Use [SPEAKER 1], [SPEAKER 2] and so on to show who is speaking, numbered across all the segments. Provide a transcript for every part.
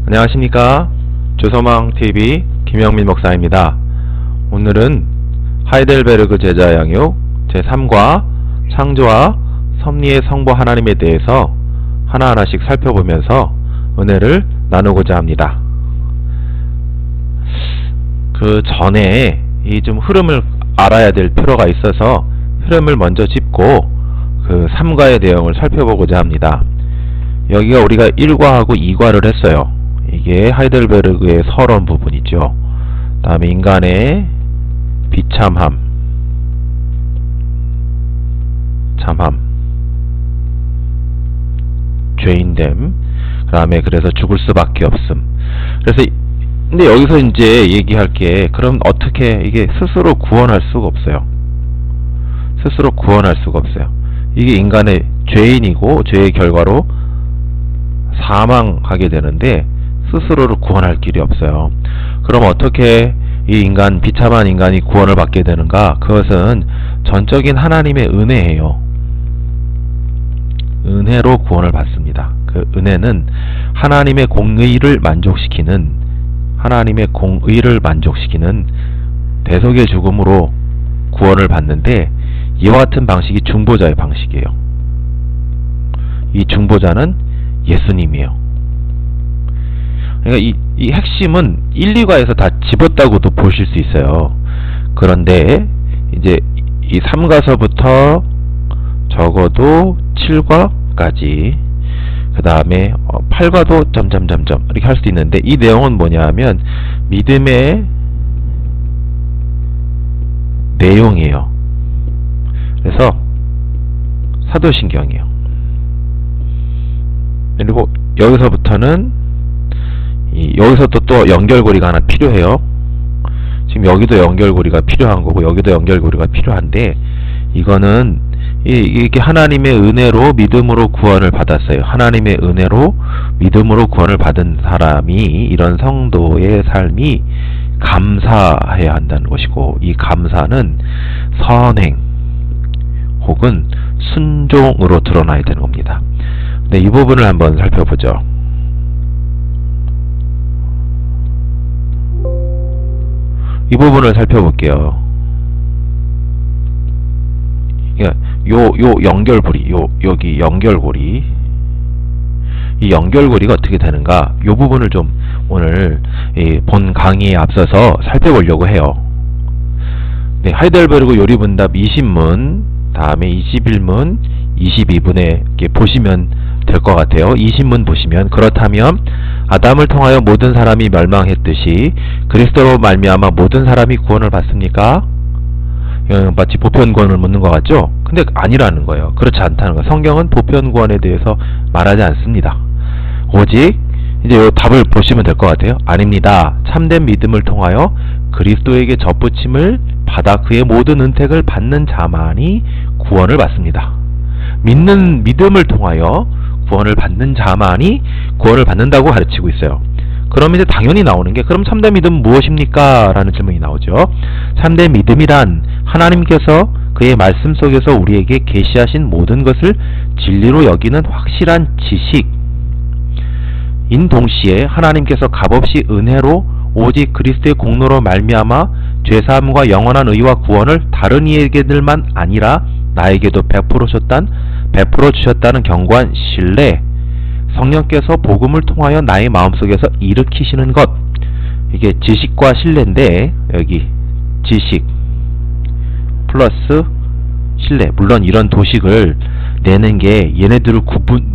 [SPEAKER 1] 안녕하십니까. 조서망TV 김영민 목사입니다. 오늘은 하이델베르그 제자 양육 제3과 창조와 섭리의 성부 하나님에 대해서 하나하나씩 살펴보면서 은혜를 나누고자 합니다. 그 전에 이 좀 흐름을 알아야 될 필요가 있어서 흐름을 먼저 짚고 그 3과의 내용을 살펴보고자 합니다. 여기가 우리가 1과하고 2과를 했어요. 이게 하이델베르그의 서론 부분이죠. 다음에 인간의 비참함, 죄인됨, 그 다음에 그래서 죽을 수밖에 없음. 그래서 근데 여기서 이제 얘기할 게, 그럼 어떻게 이게 스스로 구원할 수가 없어요. 스스로 구원할 수가 없어요. 이게 인간의 죄인이고 죄의 결과로 사망하게 되는데 스스로를 구원할 길이 없어요. 그럼 어떻게 이 인간, 비참한 인간이 구원을 받게 되는가? 그것은 전적인 하나님의 은혜예요. 은혜로 구원을 받습니다. 그 은혜는 하나님의 공의를 만족시키는 대속의 죽음으로 구원을 받는데, 이와 같은 방식이 중보자의 방식이에요. 이 중보자는 예수님이에요. 그러니까 이 핵심은 1, 2과에서 다 집었다고도 보실 수 있어요. 그런데 이제 이 3과서부터 적어도 7과까지, 그 다음에 8과도 점점점점 이렇게 할 수 있는데, 이 내용은 뭐냐 하면 믿음의 내용이에요. 그래서 사도신경이에요. 그리고 여기서부터는 여기서도 또 연결고리가 하나 필요해요. 지금 여기도 연결고리가 필요한 거고 여기도 연결고리가 필요한데, 이거는 이게 하나님의 은혜로 믿음으로 구원을 받았어요. 하나님의 은혜로 믿음으로 구원을 받은 사람이, 이런 성도의 삶이 감사해야 한다는 것이고, 이 감사는 선행 혹은 순종으로 드러나야 되는 겁니다. 네, 이 부분을 한번 살펴보죠. 이 부분을 살펴볼게요. 요 연결고리, 여기 연결고리, 이 연결고리가 어떻게 되는가? 요 부분을 좀 오늘 본 강의에 앞서서 살펴보려고 해요. 네, 하이델베르그 요리분답 20문, 다음에 21문, 22분에 이렇게 보시면 될 것 같아요. 20문 보시면, 그렇다면 아담을 통하여 모든 사람이 멸망했듯이 그리스도로 말미암아 모든 사람이 구원을 받습니까? 마치 보편구원을 묻는 것 같죠? 근데 아니라는 거예요. 그렇지 않다는 거예요. 성경은 보편구원에 대해서 말하지 않습니다. 오직 이제 이 답을 보시면 될 것 같아요. 아닙니다. 참된 믿음을 통하여 그리스도에게 접붙임을 받아 그의 모든 은택을 받는 자만이 구원을 받습니다. 믿음을 통하여 구원을 받는 자만이 구원을 받는다고 가르치고 있어요. 그럼 이제 당연히 나오는 게, 그럼 참된 믿음은 무엇입니까? 라는 질문이 나오죠. 참된 믿음이란 하나님께서 그의 말씀 속에서 우리에게 계시하신 모든 것을 진리로 여기는 확실한 지식인 동시에, 하나님께서 값없이 은혜로 오직 그리스도의 공로로 말미암아 죄사함과 영원한 의와 구원을 다른 이에게들만 아니라 나에게도 베풀어 주셨다는 견고한 신뢰, 성령께서 복음을 통하여 나의 마음속에서 일으키시는 것, 이게 지식과 신뢰인데, 여기 지식 플러스 신뢰, 물론 이런 도식을 내는 게 얘네들을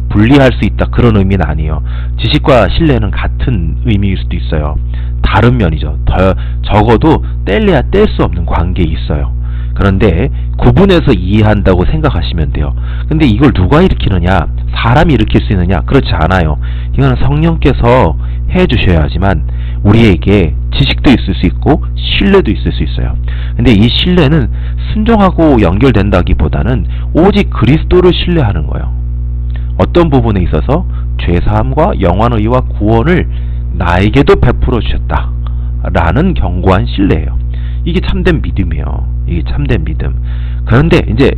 [SPEAKER 1] 분리할 수 있다, 그런 의미는 아니에요. 지식과 신뢰는 같은 의미일 수도 있어요. 다른 면이죠. 적어도 뗄래야 뗄 수 없는 관계에 있어요. 그런데 구분해서 이해한다고 생각하시면 돼요. 근데 이걸 누가 일으키느냐? 사람이 일으킬 수 있느냐? 그렇지 않아요. 이거는 성령께서 해주셔야지만 우리에게 지식도 있을 수 있고 신뢰도 있을 수 있어요. 근데 이 신뢰는 순종하고 연결된다기보다는 오직 그리스도를 신뢰하는 거예요. 어떤 부분에 있어서 죄사함과 영원한 의와 구원을 나에게도 베풀어 주셨다 라는 견고한 신뢰예요. 이게 참된 믿음이에요. 이게 참된 믿음. 그런데 이제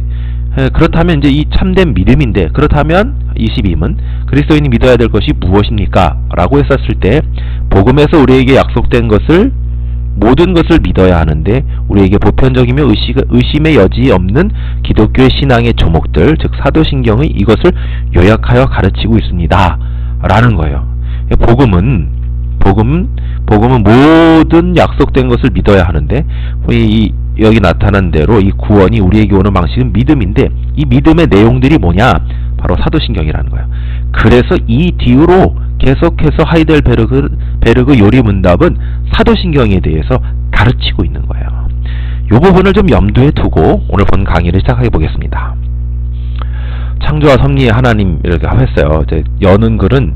[SPEAKER 1] 그렇다면 이제 이 참된 믿음인데, 그렇다면 22문 그리스도인이 믿어야 될 것이 무엇입니까? 라고 했었을 때, 복음에서 우리에게 약속된 것을, 모든 것을 믿어야 하는데 우리에게 보편적이며 의심의 여지 없는 기독교의 신앙의 조목들, 즉 사도신경의 이것을 요약하여 가르치고 있습니다 라는 거예요. 복음은 모든 약속된 것을 믿어야 하는데, 여기 나타난 대로 이 구원이 우리에게 오는 방식은 믿음인데, 이 믿음의 내용들이 뭐냐? 바로 사도신경이라는 거예요. 그래서 이 뒤로 계속해서 하이델베르그 요리문답은 사도신경에 대해서 가르치고 있는 거예요. 이 부분을 좀 염두에 두고 오늘 본 강의를 시작해 보겠습니다. 창조와 섭리의 하나님 이렇게 했어요. 이제 여는 글은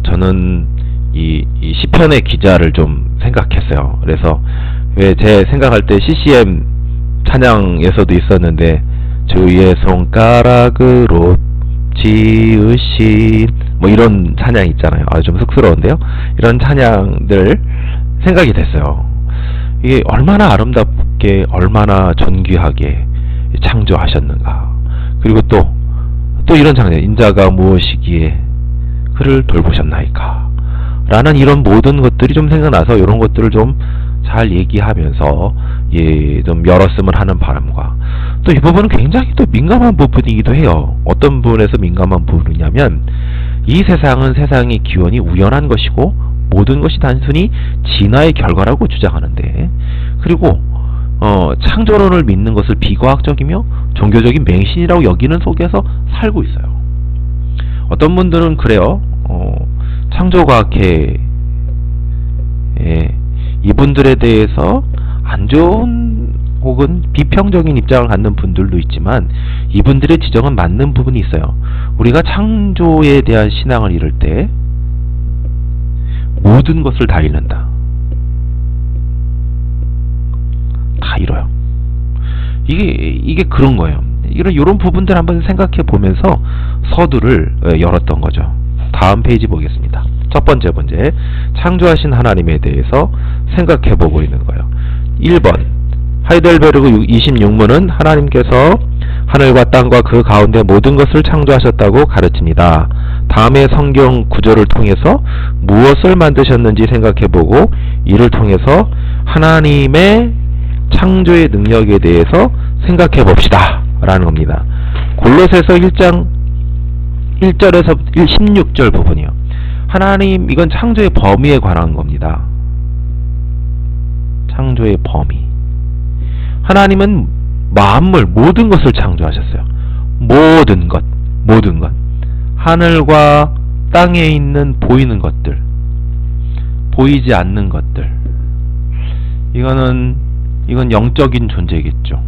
[SPEAKER 1] 저는 이 시편의 기자를 좀 생각했어요. 그래서 왜 제 생각할 때 CCM 찬양에서도 있었는데, 주의 손가락으로 지으신 뭐 이런 찬양 있잖아요. 좀 쑥스러운데요. 이런 찬양들 생각이 됐어요. 이게 얼마나 아름답게, 얼마나 존귀하게 창조하셨는가. 그리고 또 이런 찬양, 인자가 무엇이기에 그를 돌보셨나이까 라는 이런 모든 것들이 좀 생각나서 이런 것들을 좀 잘 얘기하면서 좀 열었으면 하는 바람과, 또 이 부분은 굉장히 또 민감한 부분이기도 해요. 어떤 부분에서 민감한 부분이냐면, 이 세상은 세상의 기원이 우연한 것이고 모든 것이 단순히 진화의 결과라고 주장하는데, 그리고 창조론을 믿는 것을 비과학적이며 종교적인 맹신이라고 여기는 속에서 살고 있어요. 어떤 분들은 그래요. 창조과학회 이분들에 대해서 안 좋은 혹은 비평적인 입장을 갖는 분들도 있지만, 이분들의 지적은 맞는 부분이 있어요. 우리가 창조에 대한 신앙을 이룰 때 모든 것을 다 잃는다. 다 잃어요. 이게 그런 거예요. 이런 부분들 한번 생각해 보면서 서두를 열었던 거죠. 다음 페이지 보겠습니다. 첫 번째 문제, 창조하신 하나님에 대해서 생각해 보고 있는 거예요. 1번, 하이델베르그 26문은 하나님께서 하늘과 땅과 그 가운데 모든 것을 창조하셨다고 가르칩니다. 다음의 성경 구절을 통해서 무엇을 만드셨는지 생각해 보고, 이를 통해서 하나님의 창조의 능력에 대해서 생각해 봅시다 라는 겁니다. 골로새서 1장 1절에서 16절 부분이요. 하나님, 이건 창조의 범위에 관한 겁니다. 창조의 범위. 하나님은 만물, 모든 것을 창조하셨어요. 모든 것. 하늘과 땅에 있는 보이는 것들, 보이지 않는 것들. 이건 영적인 존재겠죠.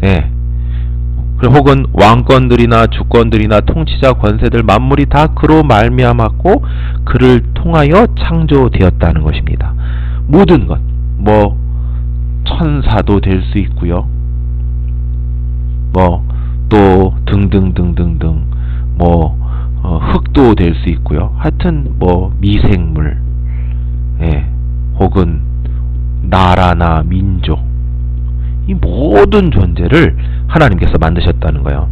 [SPEAKER 1] 네. 혹은 왕권들이나 주권들이나 통치자 권세들, 만물이 다 그로 말미암았고 그를 통하여 창조되었다는 것입니다. 모든 것, 천사도 될 수 있고요, 또 등등등등등, 흙도 될 수 있고요. 하여튼 미생물, 혹은 나라나 민족, 이 모든 존재를 하나님께서 만드셨다는 거예요.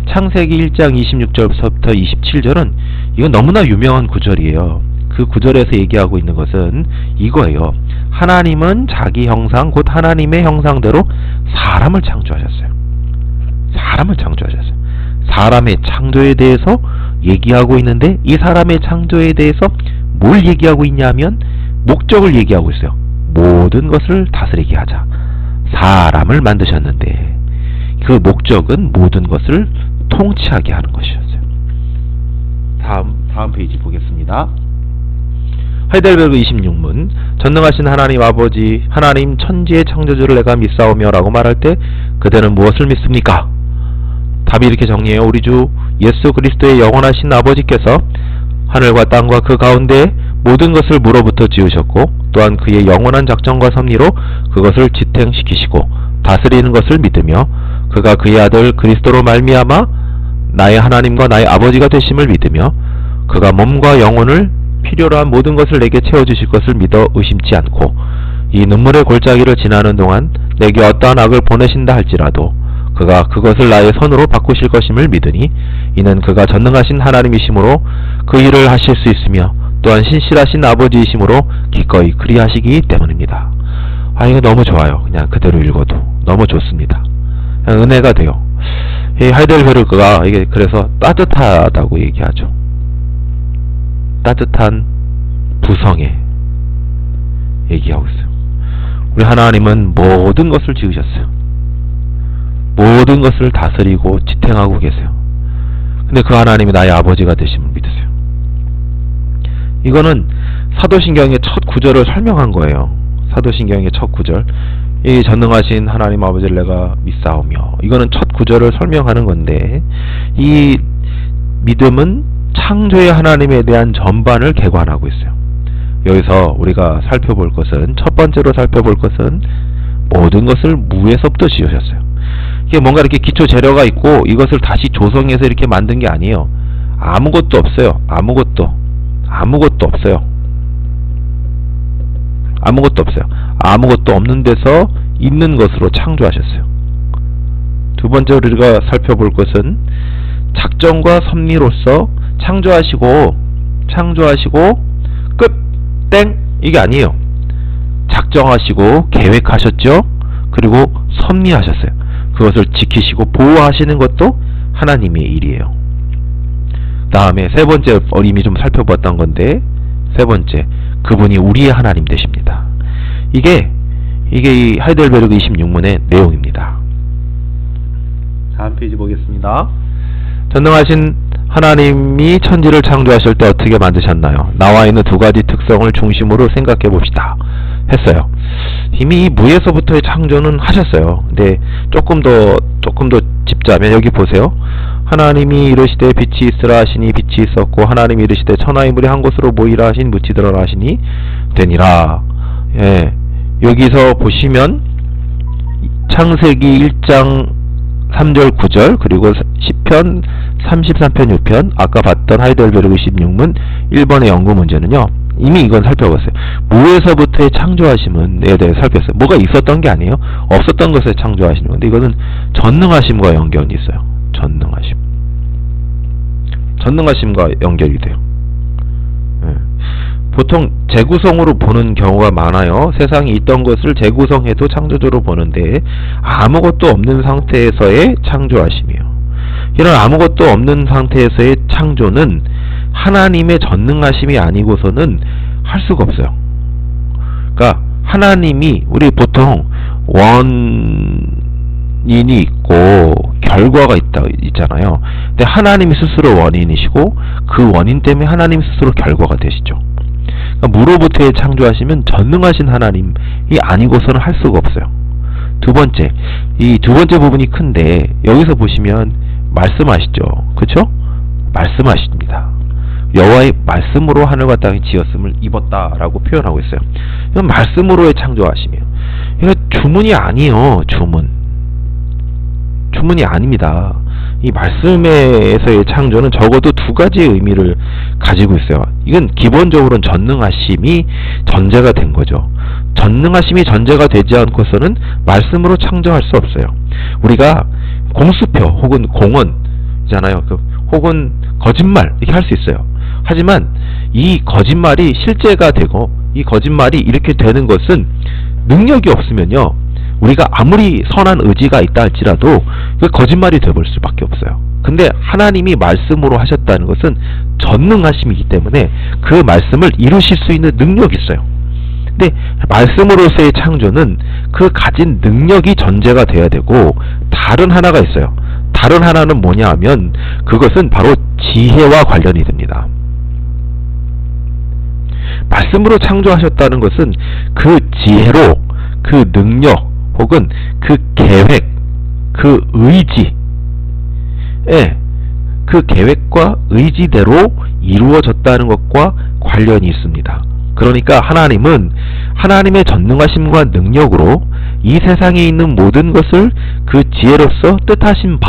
[SPEAKER 1] 창세기 1장 26절부터 27절은 이건 너무나 유명한 구절이에요. 그 구절에서 얘기하고 있는 것은 이거예요. 하나님은 자기 형상, 곧 하나님의 형상대로 사람을 창조하셨어요. 사람의 창조에 대해서 얘기하고 있는데, 이 사람의 창조에 대해서 뭘 얘기하고 있냐면 목적을 얘기하고 있어요. 모든 것을 다스리게 하자. 사람을 만드셨는데 그 목적은 모든 것을 통치하게 하는 것이었어요. 다음 페이지 보겠습니다. 하이델베르그 26문, 전능하신 하나님 아버지, 하나님 천지의 창조주를 내가 믿사오며 라고 말할 때 그대는 무엇을 믿습니까? 답이 이렇게 정리해요. 우리 주 예수 그리스도의 영원하신 아버지께서 하늘과 땅과 그 가운데 모든 것을 무로부터 지으셨고, 또한 그의 영원한 작정과 섭리로 그것을 지탱시키시고 다스리는 것을 믿으며, 그가 그의 아들 그리스도로 말미암아 나의 하나님과 나의 아버지가 되심을 믿으며, 그가 몸과 영혼을 필요로 한 모든 것을 내게 채워주실 것을 믿어 의심치 않고, 이 눈물의 골짜기를 지나는 동안 내게 어떠한 악을 보내신다 할지라도 그가 그것을 나의 선으로 바꾸실 것임을 믿으니 이는 그가 전능하신 하나님이시므로 그 일을 하실 수 있으며 또한 신실하신 아버지이시므로 기꺼이 그리하시기 때문입니다. 이거 너무 좋아요. 그냥 그대로 읽어도 너무 좋습니다. 그냥 은혜가 돼요. 이 하이델베르크가 이게 그래서 따뜻하다고 얘기하죠. 따뜻한 부성애 얘기하고 있어요. 우리 하나님은 모든 것을 지으셨어요. 모든 것을 다스리고 지탱하고 계세요. 근데 그 하나님이 나의 아버지가 되심을 믿으세요. 이거는 사도신경의 첫 구절을 설명한 거예요. 사도신경의 첫 구절. 이 전능하신 하나님 아버지를 내가 믿사오며, 이거는 첫 구절을 설명하는 건데, 이 믿음은 창조의 하나님에 대한 전반을 개관하고 있어요. 여기서 우리가 살펴볼 것은, 첫 번째로 살펴볼 것은 모든 것을 무에서부터 지으셨어요. 이게 뭔가 이렇게 기초 재료가 있고 이것을 다시 조성해서 이렇게 만든 게 아니에요. 아무것도 없어요. 아무것도 없어요. 아무것도 없어요. 아무것도 없는 데서 있는 것으로 창조하셨어요. 두 번째로 우리가 살펴볼 것은 작정과 섭리로서 창조하시고 끝! 땡! 이게 아니에요. 작정하시고 계획하셨죠? 그리고 섭리하셨어요. 그것을 지키시고 보호하시는 것도 하나님의 일이에요. 다음에 세 번째 이미 좀 살펴봤던 건데, 세 번째, 그분이 우리의 하나님 되십니다. 이게 이 하이델베르크 26문의 내용입니다. 다음 페이지 보겠습니다. 전능하신 하나님이 천지를 창조하실 때 어떻게 만드셨나요? 나와 있는 두 가지 특성을 중심으로 생각해 봅시다 했어요. 이미 무에서부터의 창조는 하셨어요. 근데 조금 더 짚자면 여기 보세요. 하나님이 이르시되 빛이 있으라 하시니 빛이 있었고, 하나님이 이르시되 천하 인물이 한 곳으로 모이라 하시니 묻지 들어라 하시니 되니라. 예, 여기서 보시면 창세기 1장 3절 9절 그리고 시편 33편 6편, 아까 봤던 하이델베르크 26문 1번의 연구 문제는요, 이미 이건 살펴봤어요. 무에서부터의 창조하심에 대해 살폈어요. 뭐가 있었던 게 아니에요. 없었던 것에 창조하시는 건데, 이거는 전능하심과 연결이 있어요. 전능하심과 연결이 돼요. 보통 재구성으로 보는 경우가 많아요. 세상에 있던 것을 재구성해도 창조주로 보는데, 아무것도 없는 상태에서의 창조하심이에요. 이런 아무것도 없는 상태에서의 창조는 하나님의 전능하심이 아니고서는 할 수가 없어요. 그러니까 하나님이, 우리 보통 원인이 있고 결과가 있잖아요. 근데 하나님이 스스로 원인이시고 그 원인 때문에 하나님 스스로 결과가 되시죠. 그러니까 무로부터의 창조하시면 전능하신 하나님이 아니고서는 할 수가 없어요. 이 두 번째 부분이 큰데, 여기서 보시면 말씀하시죠. 그쵸? 말씀하십니다. 여호와의 말씀으로 하늘과 땅이 지었음을 입었다라고 표현하고 있어요. 이건 말씀으로의 창조하심이에요. 이거 주문이 아니에요. 주문이 아닙니다. 이 말씀에서의 창조는 적어도 두 가지의 의미를 가지고 있어요. 이건 기본적으로는 전능하심이 전제가 된 거죠. 전능하심이 전제가 되지 않고서는 말씀으로 창조할 수 없어요. 우리가 공수표 혹은 공언이잖아요. 혹은 거짓말 이렇게 할 수 있어요. 하지만 이 거짓말이 실제가 되고 이 거짓말이 이렇게 되는 것은 능력이 없으면요, 우리가 아무리 선한 의지가 있다 할지라도 그 거짓말이 되어버릴 수밖에 없어요. 근데 하나님이 말씀으로 하셨다는 것은 전능하심이기 때문에 그 말씀을 이루실 수 있는 능력이 있어요. 근데 말씀으로서의 창조는 그 가진 능력이 전제가 돼야 되고, 다른 하나가 있어요. 다른 하나는 뭐냐 하면 그것은 바로 지혜와 관련이 됩니다. 말씀으로 창조하셨다는 것은 그 지혜로, 그 능력 혹은 그 계획, 그 의지, 그 계획과 의지대로 이루어졌다는 것과 관련이 있습니다. 그러니까 하나님은 하나님의 전능하심과 능력으로 이 세상에 있는 모든 것을 그 지혜로서 뜻하신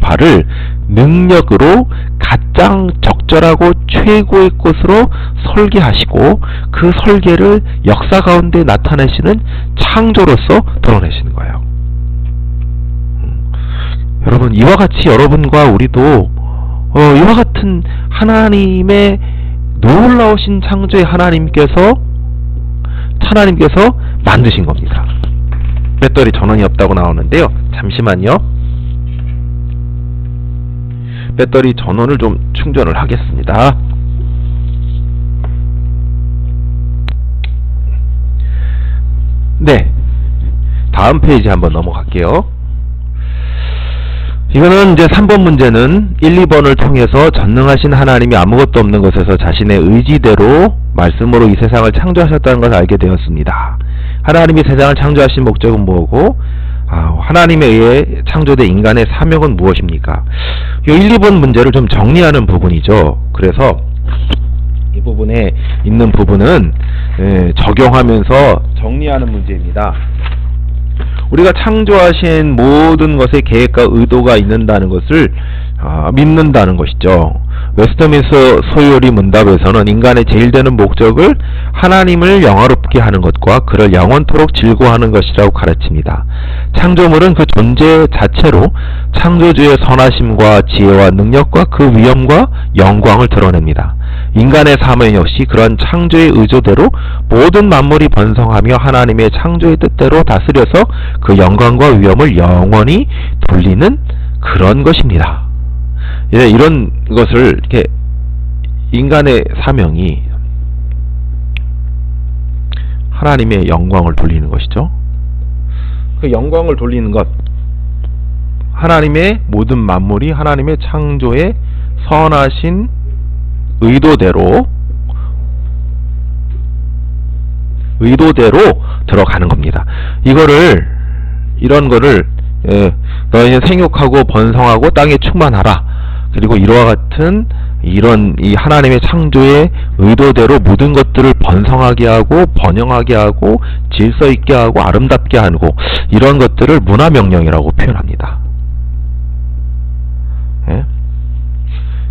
[SPEAKER 1] 바를 능력으로 가장 적절하고 최고의 것으로 설계하시고 그 설계를 역사 가운데 나타내시는 창조로서 드러내시는 거예요. 여러분, 이와 같이 여러분과 우리도 이와 같은 하나님의 놀라우신 창조의 하나님께서 만드신 겁니다. 배터리 전원이 없다고 나오는데요. 잠시만요. 배터리 전원을 좀 충전을 하겠습니다. 네, 다음 페이지 한번 넘어갈게요. 이거는 이제 3번 문제는 1, 2번을 통해서 전능하신 하나님이 아무것도 없는 것에서 자신의 의지대로 말씀으로 이 세상을 창조하셨다는 것을 알게 되었습니다. 하나님이 세상을 창조하신 목적은 뭐고, 하나님에 의해 창조된 인간의 사명은 무엇입니까? 이 1, 2번 문제를 좀 정리하는 부분이죠. 그래서 이 부분에 있는 부분은 적용하면서 정리하는 문제입니다. 우리가 창조하신 모든 것에 계획과 의도가 있는다는 것을 믿는다는 것이죠. 웨스트민스터 소요리 문답에서는 인간의 제일 되는 목적을 하나님을 영화롭게 하는 것과 그를 영원토록 즐거워하는 것이라고 가르칩니다. 창조물은 그 존재 자체로 창조주의 선하심과 지혜와 능력과 그 위엄과 영광을 드러냅니다. 인간의 사명 역시 그런 창조의 의도대로 모든 만물이 번성하며 하나님의 창조의 뜻대로 다스려서 그 영광과 위엄을 영원히 돌리는 그런 것입니다. 이런 것을 이렇게 인간의 사명이 하나님의 영광을 돌리는 것이죠. 그 영광을 돌리는 것, 하나님의 모든 만물이 하나님의 창조의 선하신 의도대로 들어가는 겁니다. 이런 거를 너희는 생육하고 번성하고 땅에 충만하라. 그리고 이와 같은 이 하나님의 창조의 의도대로 모든 것들을 번성하게 하고 번영하게 하고 질서 있게 하고 아름답게 하고 이런 것들을 문화명령이라고 표현합니다.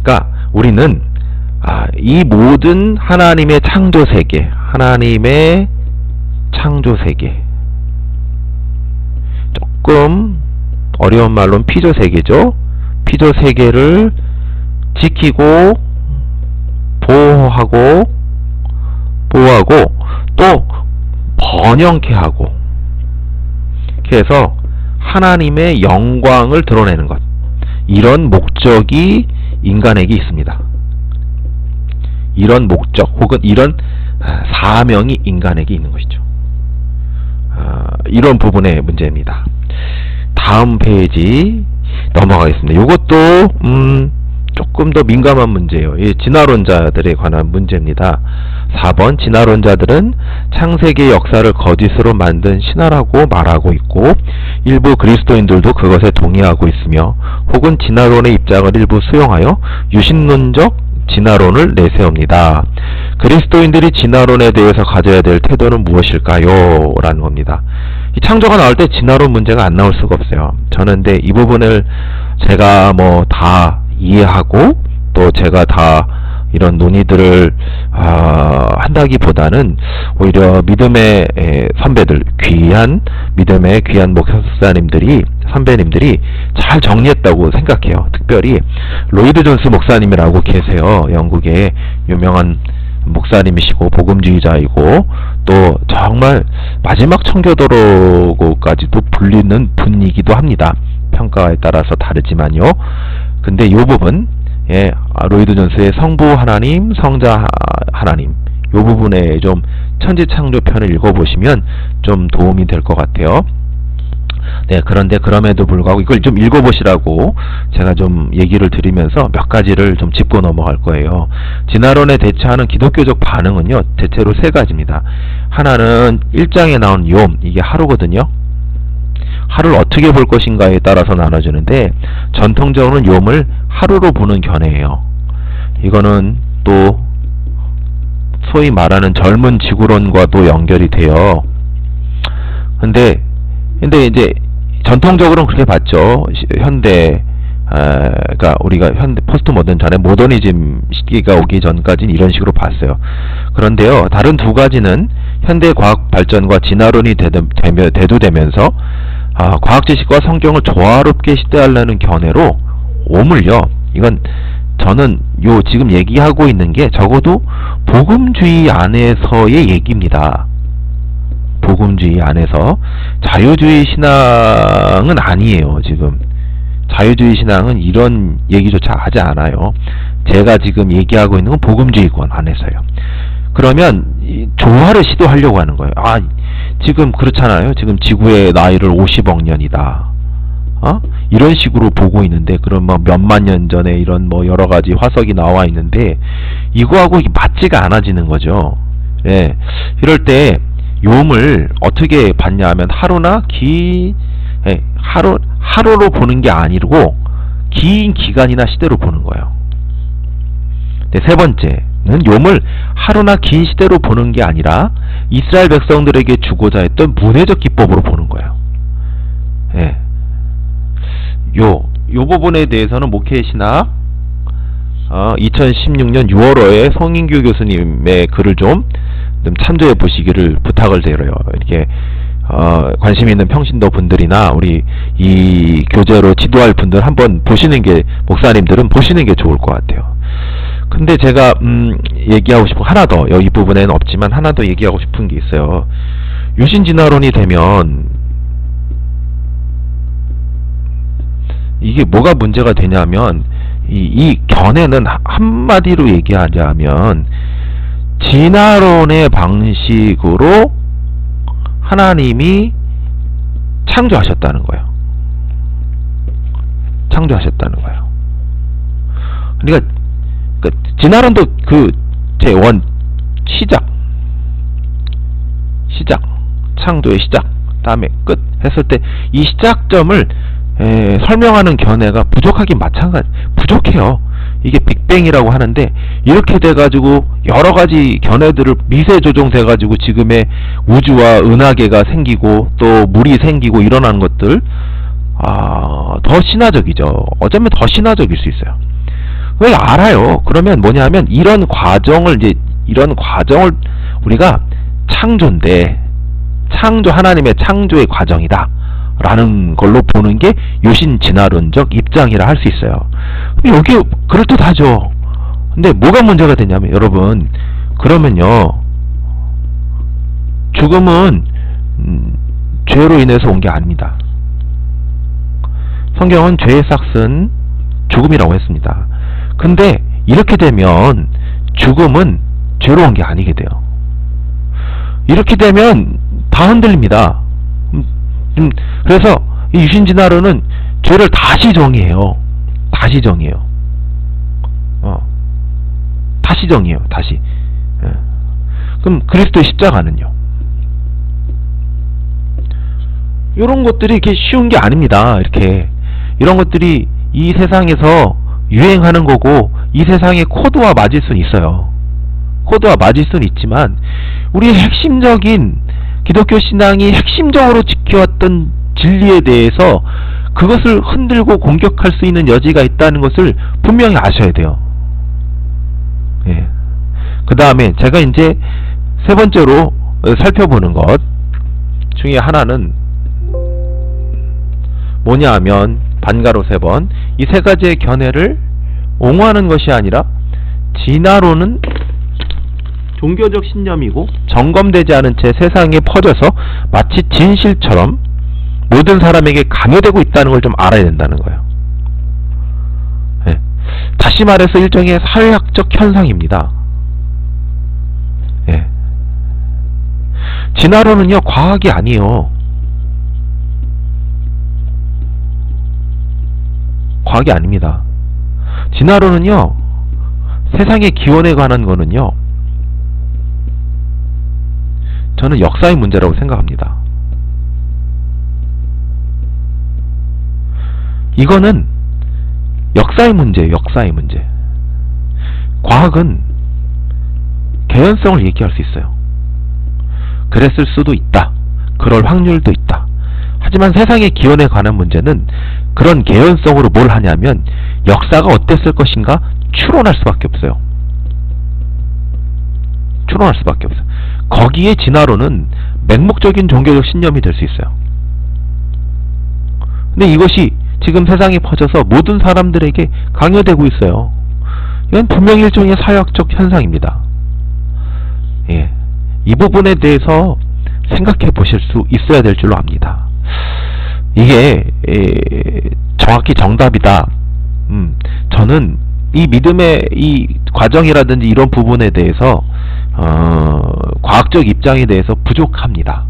[SPEAKER 1] 그러니까 우리는 이 모든 하나님의 창조 세계, 조금 어려운 말로는 피조 세계죠. 피조 세계를 지키고 보호하고 또 번영케 하고, 그래서 하나님의 영광을 드러내는 것, 이런 목적이 인간에게 있습니다. 이런 목적 혹은 이런 사명이 인간에게 있는 것이죠. 이런 부분의 문제입니다. 다음 페이지 넘어가겠습니다. 이것도 조금 더 민감한 문제예요. 이 진화론자들에 관한 문제입니다. 4번, 진화론자들은 창세기의 역사를 거짓으로 만든 신화라고 말하고 있고 일부 그리스도인들도 그것에 동의하고 있으며 혹은 진화론의 입장을 일부 수용하여 유신론적 진화론을 내세웁니다. 그리스도인들이 진화론에 대해서 가져야 될 태도는 무엇일까요? 라는 겁니다. 이 창조가 나올 때 진화론 문제가 안 나올 수가 없어요. 저는 근데 이 부분을 제가 다 이해하고 또 제가 다 이런 논의들을 한다기보다는 오히려 믿음의 선배들, 믿음의 귀한 목사님들이, 선배님들이 잘 정리했다고 생각해요. 특별히 로이드 존스 목사님이라고 계세요. 영국의 유명한 목사님이시고 복음주의자이고 또 정말 마지막 청교도로까지도 불리는 분이기도 합니다. 평가에 따라서 다르지만요. 근데 이 부분, 로이드 존스의 성부 하나님, 성자 하나님, 이 부분에 좀 천지창조편을 읽어보시면 좀 도움이 될 것 같아요. 네, 그런데 그럼에도 불구하고 이걸 좀 읽어보시라고 제가 좀 얘기를 드리면서 몇 가지를 좀 짚고 넘어갈 거예요. 진화론에 대처하는 기독교적 반응은요, 대체로 세 가지입니다. 하나는 1장에 나온 욤, 이게 하루거든요. 하루를 어떻게 볼 것인가에 따라서 나눠주는데 전통적으로는 욤을 하루로 보는 견해예요. 이거는 또 소위 말하는 젊은 지구론과도 연결이 돼요. 근데 이제 전통적으로는 그렇게 봤죠. 현대 그러니까 우리가 현대 포스트 모던 전에 모더니즘 시기가 오기 전까지는 이런 식으로 봤어요. 그런데요, 다른 두 가지는 현대 과학 발전과 진화론이 대두되면서 과학 지식과 성경을 조화롭게 시대하려는 견해로 오물요. 이건 저는 지금 얘기하고 있는 게 적어도 복음주의 안에서의 얘기입니다. 복음주의 안에서 자유주의 신앙은 아니에요. 지금 자유주의 신앙은 이런 얘기조차 하지 않아요. 제가 지금 얘기하고 있는 건 복음주의권 안에서요. 그러면 조화를 시도하려고 하는 거예요. 지금 그렇잖아요. 지금 지구의 나이를 50억 년이다. 이런 식으로 보고 있는데, 그럼 뭐 몇만 년 전에 이런 뭐 여러 가지 화석이 나와 있는데 이거하고 이게 맞지가 않아지는 거죠. 예. 이럴 때 욤을 어떻게 봤냐 하면 하루로 보는 게 아니고 긴 기간이나 시대로 보는 거예요. 네, 세 번째는 욤을 하루나 긴 시대로 보는 게 아니라 이스라엘 백성들에게 주고자 했던 문해적 기법으로 보는 거예요. 예. 요 부분에 대해서는 목회신학 2016년 6월호에 송인규 교수님의 글을 좀 참조해 보시기를 부탁을 드려요. 이렇게 관심 있는 평신도 분들이나 우리 이 교재로 지도할 분들 한번 보시는 게, 목사님들은 보시는 게 좋을 것 같아요. 근데 제가 얘기하고 싶은 하나 더, 이 부분에는 없지만 하나 더 얘기하고 싶은 게 있어요. 유신진화론이 되면 이게 뭐가 문제가 되냐면, 이 견해는 한마디로 얘기하자면 진화론의 방식으로 하나님이 창조하셨다는 거예요. 창조하셨다는 거예요. 그러니까 진화론도 시작, 창조의 시작, 다음에 끝 했을 때 이 시작점을 설명하는 견해가 부족해요. 이게 빅뱅이라고 하는데, 이렇게 돼가지고 여러가지 견해들을 미세 조종돼가지고 지금의 우주와 은하계가 생기고 또 물이 생기고 일어나는 것들, 더 신화적이죠. 어쩌면 더 신화적일 수 있어요. 왜 알아요? 그러면 뭐냐면 이런 과정을 우리가 하나님의 창조의 과정이다 라는 걸로 보는 게 유신진화론적 입장이라 할 수 있어요. 여기 그럴듯하죠. 근데 뭐가 문제가 되냐면, 여러분, 그러면요, 죽음은 죄로 인해서 온 게 아닙니다. 성경은 죄의 싹은 죽음이라고 했습니다. 근데 이렇게 되면 죽음은 죄로 온 게 아니게 돼요. 이렇게 되면 다 흔들립니다. 그래서 이 유신진화론은 죄를 다시 정의해요. 다시 정의해요. 그럼 그리스도의 십자가는요? 이런 것들이 이렇게 쉬운 게 아닙니다. 이런 것들이 이 세상에서 유행하는 거고, 이 세상의 코드와 맞을 수는 있어요. 코드와 맞을 수는 있지만, 우리의 핵심적인 기독교 신앙이 핵심적으로 지켜왔던 진리에 대해서 그것을 흔들고 공격할 수 있는 여지가 있다는 것을 분명히 아셔야 돼요. 예. 그 다음에 제가 이제 세 번째로 살펴보는 것 중에 하나는 뭐냐 하면, 반가로 3번, 이 세 가지의 견해를 옹호하는 것이 아니라 진화론은 종교적 신념이고 점검되지 않은 채 세상에 퍼져서 마치 진실처럼 모든 사람에게 강요되고 있다는 걸 좀 알아야 된다는 거예요. 네. 다시 말해서 일종의 사회학적 현상입니다. 네. 진화론은요, 과학이 아니에요. 과학이 아닙니다. 진화론은요, 세상의 기원에 관한 거는요, 저는 역사의 문제라고 생각합니다. 이거는 역사의 문제예요. 역사의 문제. 과학은 개연성을 얘기할 수 있어요. 그랬을 수도 있다. 그럴 확률도 있다. 하지만 세상의 기원에 관한 문제는 그런 개연성으로 뭘 하냐면 역사가 어땠을 것인가 추론할 수밖에 없어요. 추론할 수밖에 없어요. 거기에 진화론은 맹목적인 종교적 신념이 될 수 있어요. 근데 이것이 지금 세상에 퍼져서 모든 사람들에게 강요되고 있어요. 이건 분명히 일종의 사회학적 현상입니다. 예, 이 부분에 대해서 생각해 보실 수 있어야 될 줄로 압니다. 이게 정확히 정답이다. 저는 이 믿음의 이 과정이라든지 이런 부분에 대해서 과학적 입장에 대해서 부족합니다.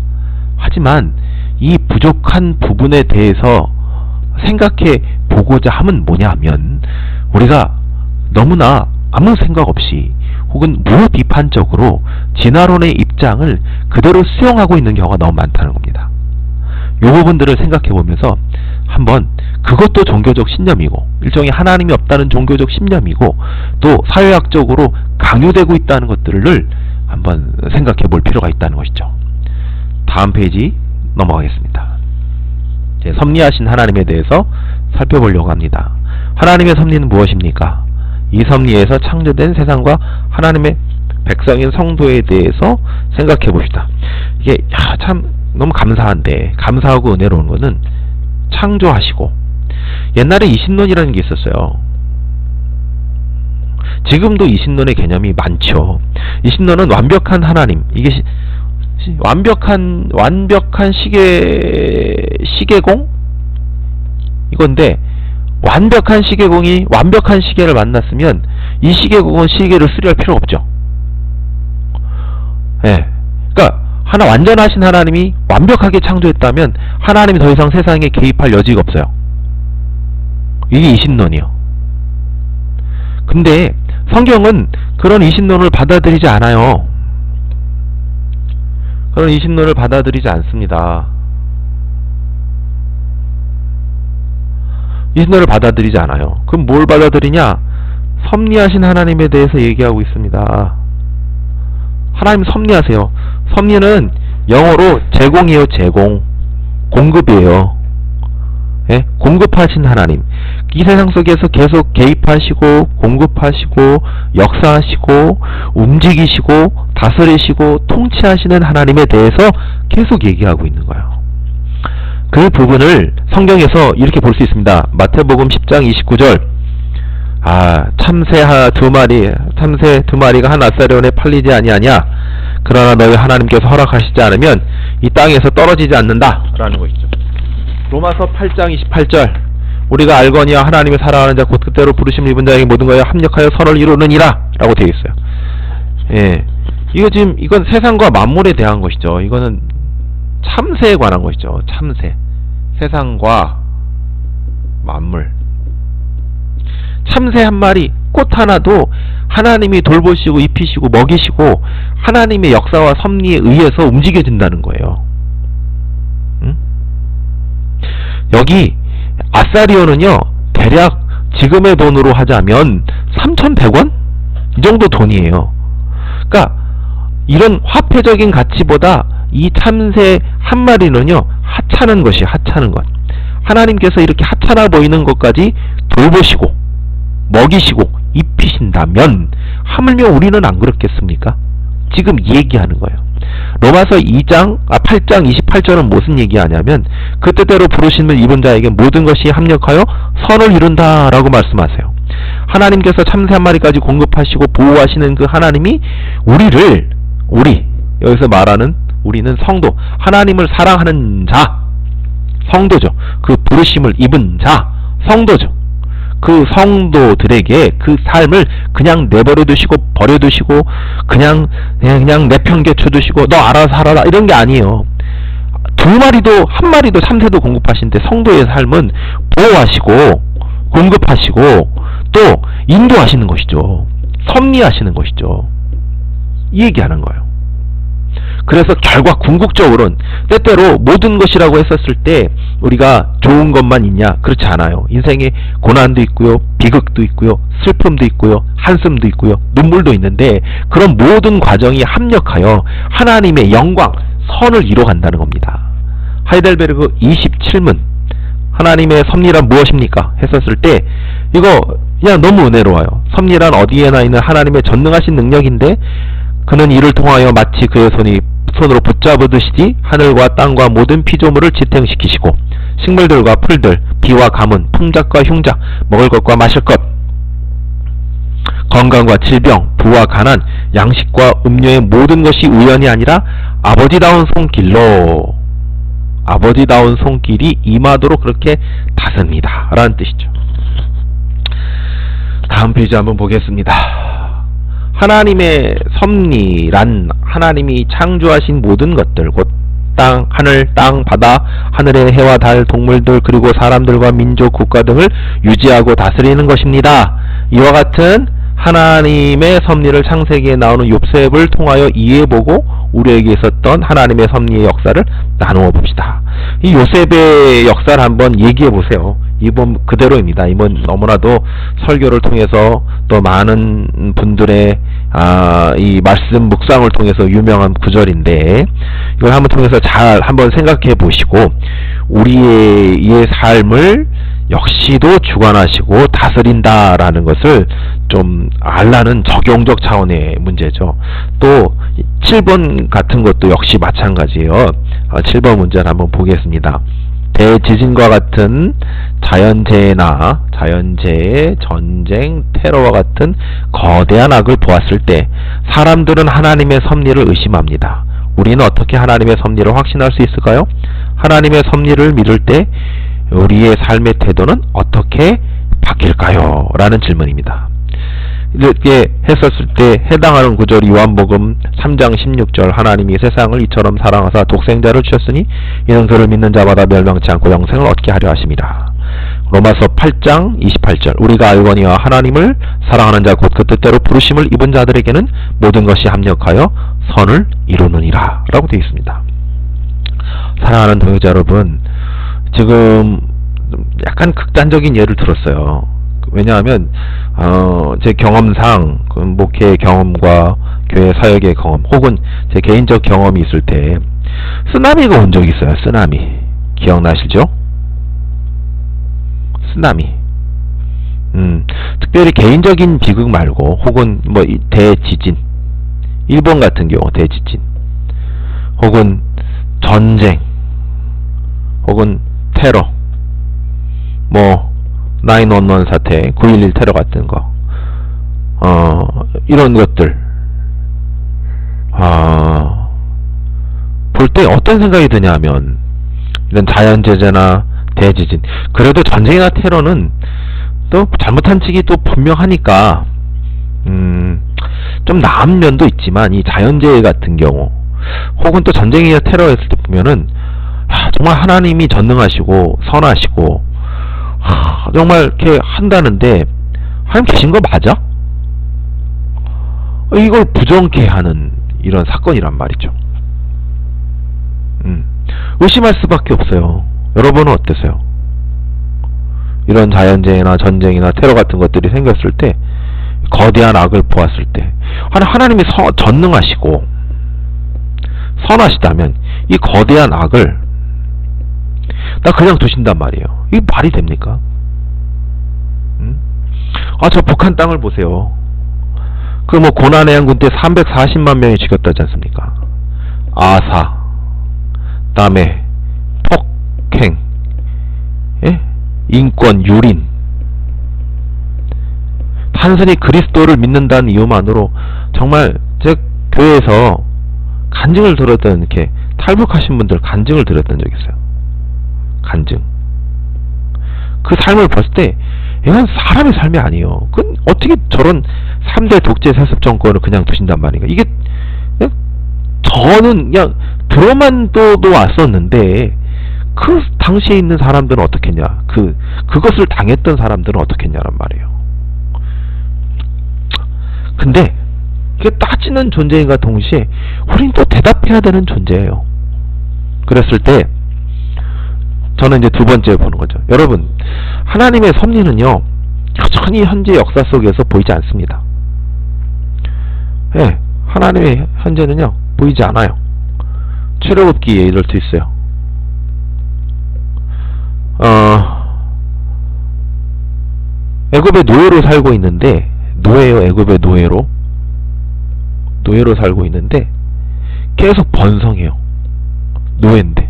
[SPEAKER 1] 하지만 이 부족한 부분에 대해서 생각해 보고자 함은 뭐냐 하면 우리가 너무나 아무 생각 없이 혹은 무비판적으로 진화론의 입장을 그대로 수용하고 있는 경우가 너무 많다는 겁니다. 이 부분들을 생각해 보면서 한번 그것도 종교적 신념이고 일종의 하나님이 없다는 종교적 신념이고 또 사회학적으로 강요되고 있다는 것들을 한번 생각해 볼 필요가 있다는 것이죠. 다음 페이지 넘어가겠습니다. 섭리하신 하나님에 대해서 살펴보려고 합니다. 하나님의 섭리는 무엇입니까? 이 섭리에서 창조된 세상과 하나님의 백성인 성도에 대해서 생각해 봅시다. 이게 참 너무 감사한데, 감사하고 은혜로운 거는 창조하시고, 옛날에 이신론이라는 게 있었어요. 지금도 이신론의 개념이 많죠. 이신론은 완벽한 하나님, 이게 완벽한 시계공? 이건데, 완벽한 시계공이 완벽한 시계를 만났으면 이 시계공은 시계를 수리할 필요가 없죠. 예. 그러니까 하나 완전하신 하나님이 완벽하게 창조했다면 하나님이 더 이상 세상에 개입할 여지가 없어요. 이게 이신론이요. 근데 성경은 그런 이신론을 받아들이지 않아요. 그런 이신론을 받아들이지 않습니다. 이신론을 받아들이지 않아요. 그럼 뭘 받아들이냐? 섭리하신 하나님에 대해서 얘기하고 있습니다. 하나님 섭리하세요. 섭리는 영어로 제공이에요. 제공. 공급이에요. 예? 공급하신 하나님. 이 세상 속에서 계속 개입하시고 공급하시고 역사하시고 움직이시고 다스리시고 통치하시는 하나님에 대해서 계속 얘기하고 있는 거예요. 그 부분을 성경에서 이렇게 볼 수 있습니다. 마태복음 10장 29절. 참새 두 마리가 한 아사리온에 팔리지 아니하냐. 그러나 너희 하나님께서 허락하시지 않으면 이 땅에서 떨어지지 않는다 라는 것이죠. 로마서 8장 28절. 우리가 알거니와 하나님의 사랑하는 자 곧 그때로 부르심을 입은 자에게 모든 것에 합력하여 선을 이루느니라 라고 되어 있어요. 예, 이건 세상과 만물에 대한 것이죠. 이거는 참새에 관한 것이죠. 참새. 세상과 만물. 참새 한 마리, 꽃 하나도 하나님이 돌보시고 입히시고 먹이시고 하나님의 역사와 섭리에 의해서 움직여진다는 거예요. 응? 여기 아사리온은요, 대략 지금의 돈으로 하자면 3,100원? 이 정도 돈이에요. 그러니까 이런 화폐적인 가치보다 이 참새 한 마리는요, 하찮은 것이 하찮은 것. 하나님께서 이렇게 하찮아 보이는 것까지 돌보시고 먹이시고 입히신다면 하물며 우리는 안 그렇겠습니까? 지금 얘기하는 거예요. 로마서 8장 28절은 무슨 얘기하냐면 그 뜻대로 부르심을 입은 자에게 모든 것이 합력하여 선을 이룬다 라고 말씀하세요. 하나님께서 참새 한 마리까지 공급하시고 보호하시는 그 하나님이 우리 여기서 말하는 우리는 성도, 하나님을 사랑하는 자, 성도죠. 그 부르심을 입은 자, 성도죠. 그 성도들에게 그 삶을 그냥 내버려 두시고 버려두시고 그냥 내팽개쳐 두시고 너 알아서 살아라 이런 게 아니에요. 한 마리도 참새도 공급하시는데 성도의 삶은 보호하시고 공급하시고 또 인도하시는 것이죠. 섭리하시는 것이죠. 이 얘기하는 거예요. 그래서 결과 궁극적으로는 때때로 모든 것이라고 했었을 때 우리가 좋은 것만 있냐? 그렇지 않아요. 인생에 고난도 있고요, 비극도 있고요, 슬픔도 있고요, 한숨도 있고요, 눈물도 있는데 그런 모든 과정이 합력하여 하나님의 영광, 선을 이뤄간다는 겁니다. 하이델베르그 27문 하나님의 섭리란 무엇입니까? 했었을 때 이거 그냥 너무 은혜로워요. 섭리란 어디에나 있는 하나님의 전능하신 능력인데 그는 이를 통하여 마치 그의 손으로 붙잡으듯이 하늘과 땅과 모든 피조물을 지탱시키시고 식물들과 풀들, 비와 가문, 풍작과 흉작, 먹을 것과 마실 것, 건강과 질병, 부와 가난, 양식과 음료의 모든 것이 우연이 아니라 아버지다운 손길이 임하도록 그렇게 다스립니다 라는 뜻이죠. 다음 페이지 한번 보겠습니다. 하나님의 섭리란 하나님이 창조하신 모든 것들, 곧 땅, 하늘, 땅, 바다, 하늘의 해와 달, 동물들, 그리고 사람들과 민족, 국가 등을 유지하고 다스리는 것입니다. 이와 같은 하나님의 섭리를 창세기에 나오는 욥셉을 통하여 이해해보고 우리에게 있었던 하나님의 섭리의 역사를 나누어 봅시다. 이 욥셉의 역사를 한번 얘기해보세요. 이번 그대로입니다. 이번 너무나도 설교를 통해서 또 많은 분들의 이 말씀 묵상을 통해서 유명한 구절인데 이걸 한번 통해서 잘 한번 생각해 보시고 우리의 삶을 역시도 주관하시고 다스린다라는 것을 좀 알라는 적용적 차원의 문제죠. 또 7번 같은 것도 역시 마찬가지예요. 7번 문제를 한번 보겠습니다. 대지진과 같은 자연재해나 자연재해, 전쟁, 테러와 같은 거대한 악을 보았을 때 사람들은 하나님의 섭리를 의심합니다. 우리는 어떻게 하나님의 섭리를 확신할 수 있을까요? 하나님의 섭리를 믿을 때 우리의 삶의 태도는 어떻게 바뀔까요? 라는 질문입니다. 이렇게 했었을 때 해당하는 구절이 요한복음 3장 16절 하나님이 세상을 이처럼 사랑하사 독생자를 주셨으니 이는 그를 믿는 자마다 멸망치 않고 영생을 얻게 하려 하심이라. 로마서 8장 28절 우리가 알거니와 하나님을 사랑하는 자 곧 그 뜻대로 부르심을 입은 자들에게는 모든 것이 합력하여 선을 이루느니라 라고 되어 있습니다. 사랑하는 동역자 여러분, 지금 약간 극단적인 예를 들었어요. 왜냐하면 제 경험상 목회 경험과 교회 사역의 경험 혹은 제 개인적 경험이 있을 때 쓰나미가 온 적이 있어요. 쓰나미 기억나시죠? 쓰나미. 특별히 개인적인 비극 말고 혹은 뭐 대지진, 일본 같은 경우 대지진 혹은 전쟁 혹은 테러, 뭐 911 사태, 9.11 테러 같은 거, 이런 것들 볼 때 어떤 생각이 드냐면 이런 자연재해나 대지진, 그래도 전쟁이나 테러는 또 잘못한 측이 또 분명하니까 좀 나은 면도 있지만 이 자연재해 같은 경우 혹은 또 전쟁이나 테러했을 때 보면은 정말 하나님이 전능하시고 선하시고 정말 이렇게 한다는데 하나님 계신 거 맞아? 이걸 부정케 하는 이런 사건이란 말이죠. 의심할 수밖에 없어요. 여러분은 어떠세요? 이런 자연재해나 전쟁이나 테러 같은 것들이 생겼을 때, 거대한 악을 보았을 때 하나님이 전능하시고 선하시다면 이 거대한 악을 나 그냥 두신단 말이에요. 이게 말이 됩니까? 저 북한 땅을 보세요. 그 뭐 고난해양군 때 340만 명이 죽였다지 않습니까? 아사, 그다음에 폭행, 인권 유린, 단순히 그리스도를 믿는다는 이유만으로 정말 제 교회에서 간증을 들었던, 이렇게 탈북하신 분들 간증을 들었던 적이 있어요. 간증. 그 삶을 봤을 때 이건 사람의 삶이 아니에요. 그건 어떻게 저런 3대 독재 세습 정권을 그냥 두신단 말인가. 이게 저는 그냥 들어만 또 왔었는데 그 당시에 있는 사람들은 어떻겠냐, 그것을 당했던 사람들은 어떻겠냐란 말이에요. 근데 이게 따지는 존재인가 동시에 우린 또 대답해야 되는 존재예요. 그랬을 때 저는 이제 두 번째 보는 거죠. 여러분, 하나님의 섭리는요 여전히 현재 역사 속에서 보이지 않습니다. 하나님의 현재는요 보이지 않아요. 출애굽기에 이럴 수 있어요. 애굽의 노예로 살고 있는데, 노예요. 애굽의 노예로 살고 있는데 계속 번성해요. 노예인데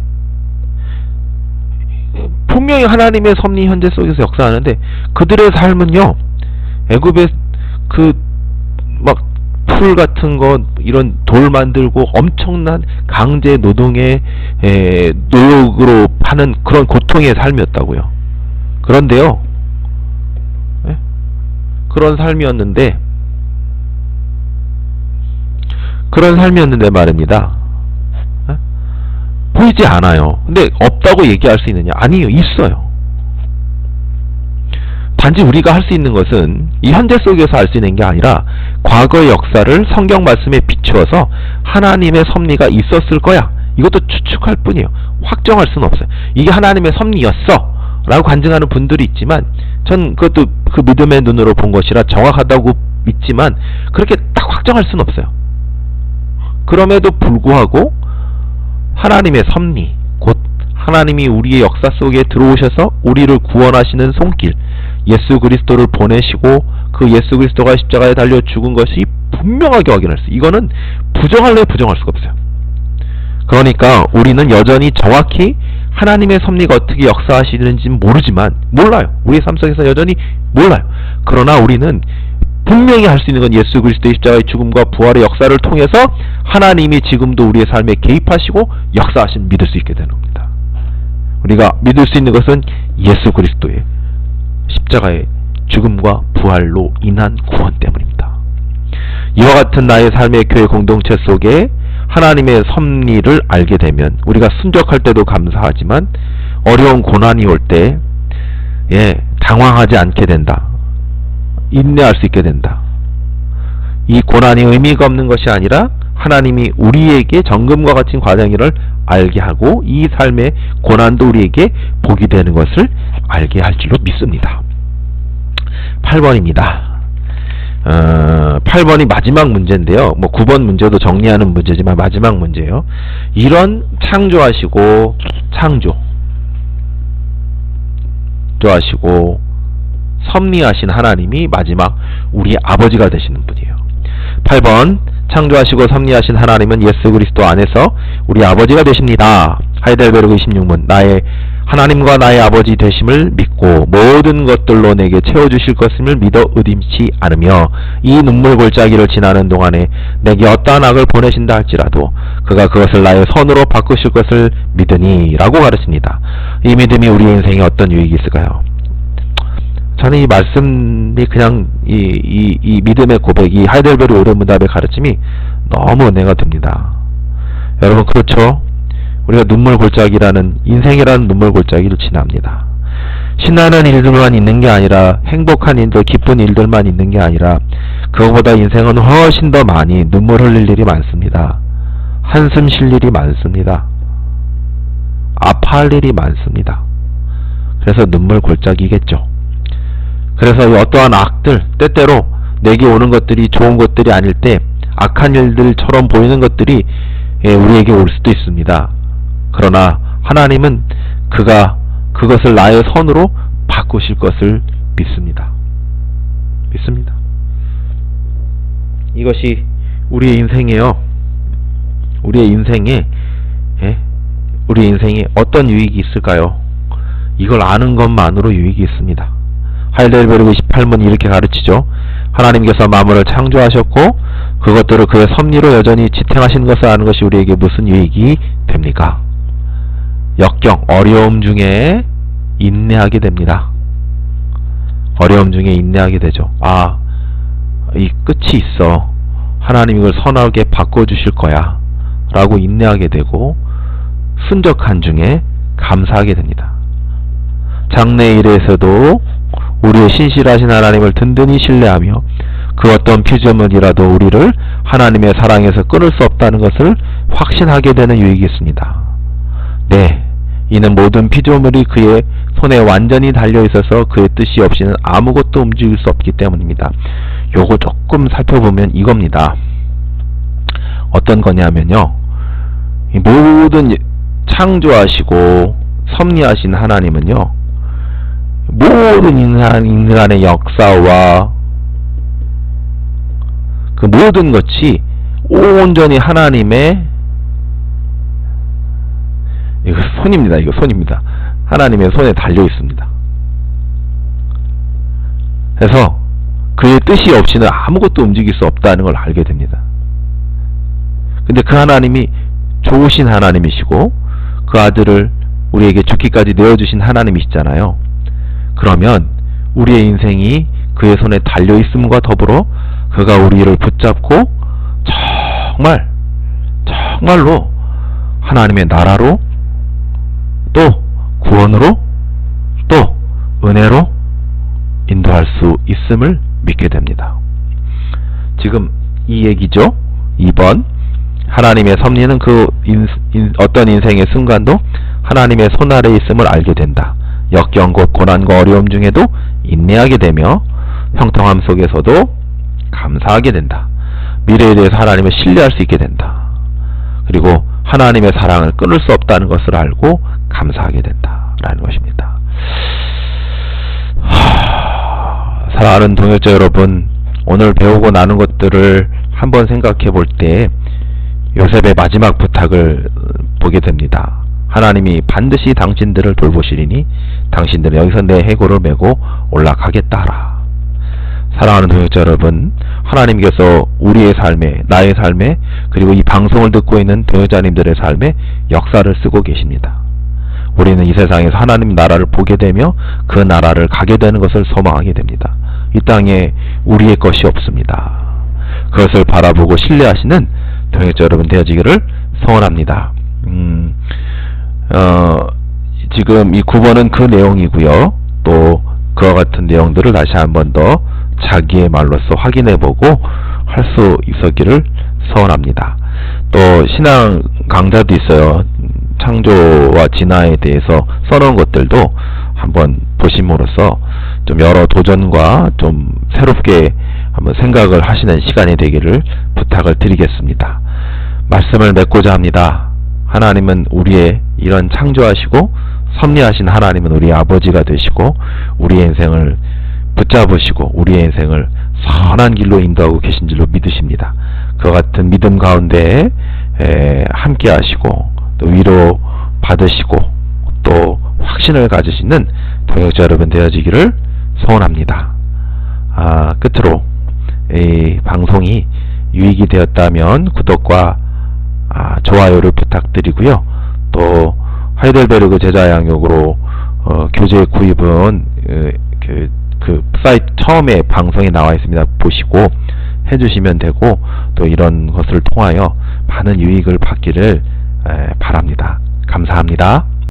[SPEAKER 1] 분명히 하나님의 섭리 현재 속에서 역사하는데, 그들의 삶은요, 애굽의 그 막 풀 같은 거, 이런 돌 만들고 엄청난 강제 노동의 노역으로 하는 그런 고통의 삶이었다고요. 그런데요, 그런 삶이었는데 말입니다. 보이지 않아요. 근데 없다고 얘기할 수 있느냐? 아니요, 있어요. 단지 우리가 할 수 있는 것은 이 현재 속에서 알 수 있는 게 아니라 과거의 역사를 성경 말씀에 비추어서 하나님의 섭리가 있었을 거야, 이것도 추측할 뿐이에요. 확정할 수는 없어요. 이게 하나님의 섭리였어 라고 간증하는 분들이 있지만, 전 그것도 그 믿음의 눈으로 본 것이라 정확하다고 믿지만 그렇게 딱 확정할 수는 없어요. 그럼에도 불구하고 하나님의 섭리, 곧 하나님이 우리의 역사 속에 들어오셔서 우리를 구원하시는 손길, 예수 그리스도를 보내시고 그 예수 그리스도가 십자가에 달려 죽은 것이 분명하게 확인할 수, 이거는 부정할래 부정할 수가 없어요. 그러니까 우리는 여전히 정확히 하나님의 섭리가 어떻게 역사하시는지는 몰라요. 우리의 삶 속에서 여전히 몰라요. 그러나 우리는 분명히 할 수 있는 건 예수 그리스도의 십자가의 죽음과 부활의 역사를 통해서 하나님이 지금도 우리의 삶에 개입하시고 역사하신 믿을 수 있게 되는 겁니다. 우리가 믿을 수 있는 것은 예수 그리스도의 십자가의 죽음과 부활로 인한 구원 때문입니다. 이와 같은 나의 삶의 교회 공동체 속에 하나님의 섭리를 알게 되면 우리가 순적할 때도 감사하지만 어려운 고난이 올 때 당황하지 않게 된다. 인내할 수 있게 된다. 이 고난이 의미가 없는 것이 아니라 하나님이 우리에게 정금과 같은 과정을 알게 하고 이 삶의 고난도 우리에게 복이 되는 것을 알게 할 줄로 믿습니다. 8번입니다. 8번이 마지막 문제인데요. 9번 문제도 정리하는 문제지만 마지막 문제예요. 이런 창조하시고 섭리하신 하나님이 마지막 우리의 아버지가 되시는 분이에요. 8번, 창조하시고 섭리하신 하나님은 예수 그리스도 안에서 우리 아버지가 되십니다. 하이델베르그 26문, 하나님과 나의 아버지 되심을 믿고 모든 것들로 내게 채워주실 것임을 믿어 의심치 않으며 이 눈물 골짜기를 지나는 동안에 내게 어떠한 악을 보내신다 할지라도 그가 그것을 나의 선으로 바꾸실 것을 믿으니 라고 가르칩니다. 이 믿음이 우리의 인생에 어떤 유익이 있을까요? 저는 이 말씀이 그냥 이 믿음의 고백, 이 하이델베르 오른문답의 가르침이 너무 은혜가 됩니다. 여러분, 그렇죠? 우리가 눈물 골짜기라는, 인생이라는 눈물 골짜기를 지납니다. 신나는 일들만 있는 게 아니라, 행복한 일들, 기쁜 일들만 있는 게 아니라 그거보다 인생은 훨씬 더 많이 눈물 흘릴 일이 많습니다. 한숨 쉴 일이 많습니다. 아파할 일이 많습니다. 그래서 눈물 골짜기겠죠. 그래서 어떠한 악들, 때때로 내게 오는 것들이 좋은 것들이 아닐 때 악한 일들처럼 보이는 것들이 우리에게 올 수도 있습니다. 그러나 하나님은 그것을 나의 선으로 바꾸실 것을 믿습니다. 이것이 우리의 인생이에요. 우리의 인생에 어떤 유익이 있을까요? 이걸 아는 것만으로 유익이 있습니다. 하이델베르그 28문 이렇게 가르치죠. 하나님께서 만물을 창조하셨고 그것들을 그의 섭리로 여전히 지탱하신 것을 아는 것이 우리에게 무슨 유익이 됩니까? 역경, 어려움 중에 인내하게 됩니다. 어려움 중에 인내하게 되죠. 이 끝이 있어. 하나님 이걸 선하게 바꿔주실 거야 라고 인내하게 되고, 순적한 중에 감사하게 됩니다. 장래 일에서도 우리의 신실하신 하나님을 든든히 신뢰하며 그 어떤 피조물이라도 우리를 하나님의 사랑에서 끊을 수 없다는 것을 확신하게 되는 유익이 있습니다. 이는 모든 피조물이 그의 손에 완전히 달려있어서 그의 뜻이 없이는 아무것도 움직일 수 없기 때문입니다. 요거 조금 살펴보면 이겁니다. 어떤 거냐면요, 이 모든 창조하시고 섭리하신 하나님은요, 모든 인간의 역사와 그 모든 것이 온전히 하나님의 이거 손입니다. 이거 손입니다. 하나님의 손에 달려 있습니다. 그래서 그의 뜻이 없이는 아무것도 움직일 수 없다는 걸 알게 됩니다. 근데 그 하나님이 좋으신 하나님이시고 그 아들을 우리에게 죽기까지 내어주신 하나님이시잖아요. 그러면 우리의 인생이 그의 손에 달려 있음과 더불어 그가 우리를 붙잡고 정말로 하나님의 나라로 또 구원으로 또 은혜로 인도할 수 있음을 믿게 됩니다. 지금 이 얘기죠. 2번 하나님의 섭리는 그 어떤 인생의 순간도 하나님의 손 아래에 있음을 알게 된다. 역경 곧 고난과 어려움 중에도 인내하게 되며 형통함 속에서도 감사하게 된다. 미래에 대해서 하나님을 신뢰할 수 있게 된다. 그리고 하나님의 사랑을 끊을 수 없다는 것을 알고 감사하게 된다 라는 것입니다. 사랑하는 동역자 여러분, 오늘 배우고 나눈 것들을 한번 생각해 볼 때 요셉의 마지막 부탁을 보게 됩니다. 하나님이 반드시 당신들을 돌보시리니 당신들은 여기서 내 해골을 메고 올라가겠다 하라. 사랑하는 동역자 여러분, 하나님께서 우리의 삶에, 나의 삶에, 그리고 이 방송을 듣고 있는 동역자님들의 삶에 역사를 쓰고 계십니다. 우리는 이 세상에서 하나님 나라를 보게 되며 그 나라를 가게 되는 것을 소망하게 됩니다. 이 땅에 우리의 것이 없습니다. 그것을 바라보고 신뢰하시는 동역자 여러분 되어지기를 소원합니다. 지금 이 9번은 그 내용이고요. 또 그와 같은 내용들을 다시 한번 더 자기의 말로써 확인해보고 할 수 있었기를 소원합니다. 또 신앙 강좌도 있어요. 창조와 진화에 대해서 써놓은 것들도 한번 보심으로써 좀 여러 도전과 좀 새롭게 한번 생각을 하시는 시간이 되기를 부탁을 드리겠습니다. 말씀을 맺고자 합니다. 하나님은 우리의 이런 창조하시고 섭리하신 하나님은 우리의 아버지가 되시고 우리의 인생을 붙잡으시고 우리의 인생을 선한 길로 인도하고 계신 줄로 믿으십니다. 그와 같은 믿음 가운데 함께 하시고 또 위로 받으시고 또 확신을 가지시는 동역자 여러분 되어지기를 소원합니다. 끝으로 이 방송이 유익이 되었다면 구독과 좋아요를 부탁드리고요. 또 하이델베르그 제자양육으로 교재 구입은 그 사이트 처음에 방송에 나와 있습니다. 보시고 해주시면 되고 또 이런 것을 통하여 많은 유익을 받기를 바랍니다. 감사합니다.